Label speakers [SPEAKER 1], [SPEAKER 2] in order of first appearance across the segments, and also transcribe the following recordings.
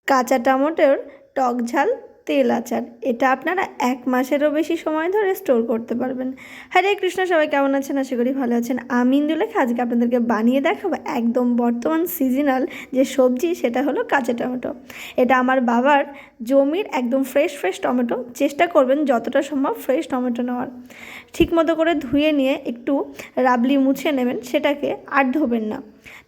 [SPEAKER 1] কাঁচা টমেটোর টক ঝাল তেল আচার, এটা আপনারা 1 মাসেরও বেশি সময় ধরে স্টোর করতে পারবেন। হরে কৃষ্ণ, সবাই কেমন আছেন? আশা করি ভালো আছেন। আমি ইন্দুলেখা আজকে আপনাদেরকে বানিয়ে দেখাবো একদম বর্তমান সিজনাল যে সবজি, সেটা হলো কাঁচা টমেটো। এটা আমার বাবার জমির একদম ফ্রেশ টমেটো। চেষ্টা করবেন যতটা সম্ভব ফ্রেশ টমেটো নেওয়ার। ঠিকমতো করে ধুয়ে নিয়ে একটু রাবলি মুছে নেবেন, সেটাকে আর ধোবেন না।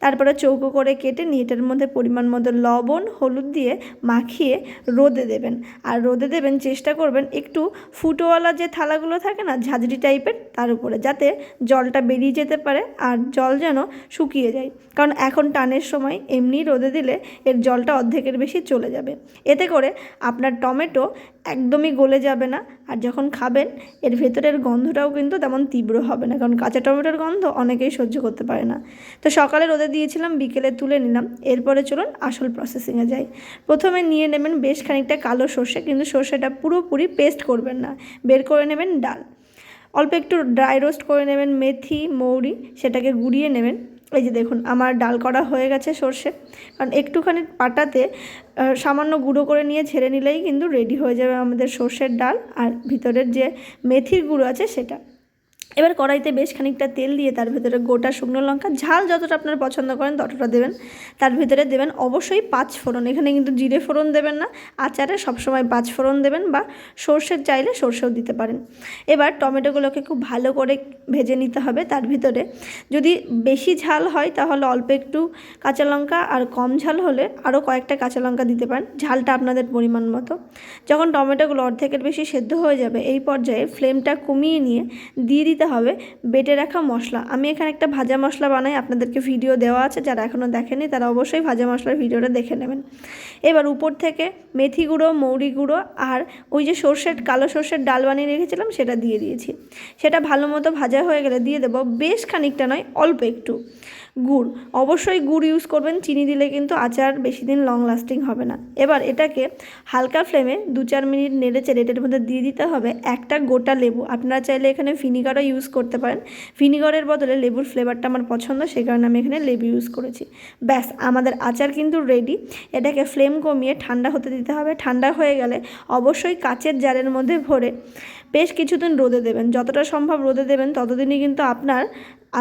[SPEAKER 1] তারপরে চৌকো করে কেটে নিয়ে এটার মধ্যে পরিমাণ মতো লবণ হলুদ দিয়ে মাখিয়ে রোদে দেবেন। আর রোদে দেবেন, চেষ্টা করবেন একটু ফুটোওয়ালা যে থালাগুলো থাকে না, ঝাঁঝরি টাইপের, তার উপরে, যাতে জলটা বেরিয়ে যেতে পারে আর জল যেন শুকিয়ে যায়। কারণ এখন টানের সময় এমনি রোদে দিলে এর জলটা অর্ধেকের বেশি চলে যাবে। এতে করে আপনার টমেটো একদমই গলে যাবে না, আর যখন খাবেন এর ভেতরের গন্ধটাও কিন্তু তেমন তীব্র হবে না, কারণ কাঁচা টমেটোর গন্ধ অনেকেই সহ্য করতে পারে না। তো সকালে রোদে দিয়েছিলাম, বিকেলে তুলে নিলাম। এরপরে চলুন আসল প্রসেসিংয়ে যাই। প্রথমে নিয়ে নেবেন বেশ খানিকটা কালো সর্ষে, কিন্তু সর্ষেটা পুরোপুরি পেস্ট করবেন না। বের করে নেবেন ডাল। অল্প একটু ড্রাই রোস্ট করে নেবেন মেথি মৌরি, সেটাকে গুঁড়িয়ে নেবেন। এই যে দেখুন, আমার ডাল করা হয়ে গেছে সর্ষে। কারণ একটুখানি পাটাতে সামান্য গুঁড়ো করে নিয়ে ঝেড়ে নিলেই কিন্তু রেডি হয়ে যাবে আমাদের সর্ষের ডাল, আর ভিতরের যে মেথির গুঁড়ো আছে সেটা। এবার কড়াইতে বেশ খানিকটা তেল দিয়ে তার ভিতরে গোটা শুকনো লঙ্কা, ঝাল যতটা আপনারা পছন্দ করেন ততটা দেবেন। তার ভিতরে দেবেন অবশ্যই 5 ফোড়ন। এখানে কিন্তু জিরে ফোড়ন দেবেন না, আচারে সবসময় 5 ফোড়ন দেবেন, বা সর্ষের চাইলে সর্ষেও দিতে পারেন। এবার টমেটোগুলোকে খুব ভালো করে ভেজে নিতে হবে। তার ভিতরে যদি বেশি ঝাল হয় তাহলে অল্প একটু কাঁচা লঙ্কা, আর কম ঝাল হলে আরও কয়েকটা কাঁচা লঙ্কা দিতে পারেন, ঝালটা আপনাদের পরিমাণ মতো। যখন টমেটোগুলো অর্ধেকের বেশি সেদ্ধ হয়ে যাবে, এই পর্যায়ে ফ্লেমটা কমিয়ে নিয়ে দিয়ে দিতে হবে বেটে রাখা মশলা। আমি এখানে একটা ভাজা মশলা বানাই, আপনাদেরকে ভিডিও দেওয়া আছে, যারা এখনও দেখেনি তারা অবশ্যই ভাজা মশলার ভিডিওটা দেখে নেবেন। এবার উপর থেকে মেথি গুঁড়ো মৌরি গুঁড়ো আর ওই যে কালো সর্ষের ডাল বানিয়ে রেখেছিলাম সেটা দিয়ে দিয়েছি। সেটা ভালো মতো ভাজা হয়ে গেলে দিয়ে দেবো বেশ খানিকটা নয়, অল্প একটু গুড়। অবশ্যই গুড় ইউজ করবেন, চিনি দিলে কিন্তু আচার বেশি দিন লং লাস্টিং হবে না। এবার এটাকে হালকা ফ্লেমে 2-4 মিনিট নেড়ে চেড়ে এটার মধ্যে দিয়ে দিতে হবে একটা গোটা লেবু। আপনারা চাইলে এখানে ভিনিগারও ইউজ করতে পারেন। ভিনিগারের বদলে লেবুর ফ্লেভারটা আমার পছন্দ, সেই কারণে আমি এখানে লেবু ইউজ করেছি। ব্যাস, আমাদের আচার কিন্তু রেডি। এটাকে ফ্লেম কমিয়ে ঠান্ডা হতে দিতে হবে। ঠান্ডা হয়ে গেলে অবশ্যই কাচের জারের মধ্যে ভরে বেশ কিছুদিন রোদে দেবেন। যতটা সম্ভব রোদে দেবেন, ততদিনই কিন্তু আপনার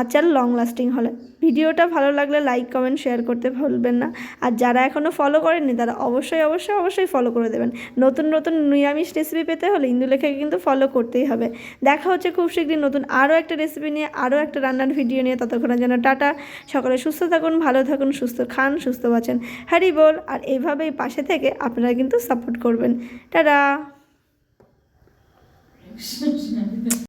[SPEAKER 1] আচার লং লাস্টিং হলে। ভিডিওটা ভালো লাগলে লাইক কমেন্ট শেয়ার করতে ভুলবেন না। আর যারা এখনও ফলো করেননি তারা অবশ্যই ফলো করে দেবেন। নতুন নিরামিষ রেসিপি পেতে হলে ইন্দুলেখাকে কিন্তু ফলো করতেই হবে। দেখা হচ্ছে খুব শীঘ্রই নতুন আরও একটা রেসিপি নিয়ে, আরও একটা রান্নার ভিডিও নিয়ে। ততক্ষণের জন্য টাটা। সকলে সুস্থ থাকুন, ভালো থাকুন, সুস্থ খান, সুস্থ বাঁচেন। হরি বল। আর এইভাবেই পাশে থেকে আপনারা কিন্তু সাপোর্ট করবেন। টাটা।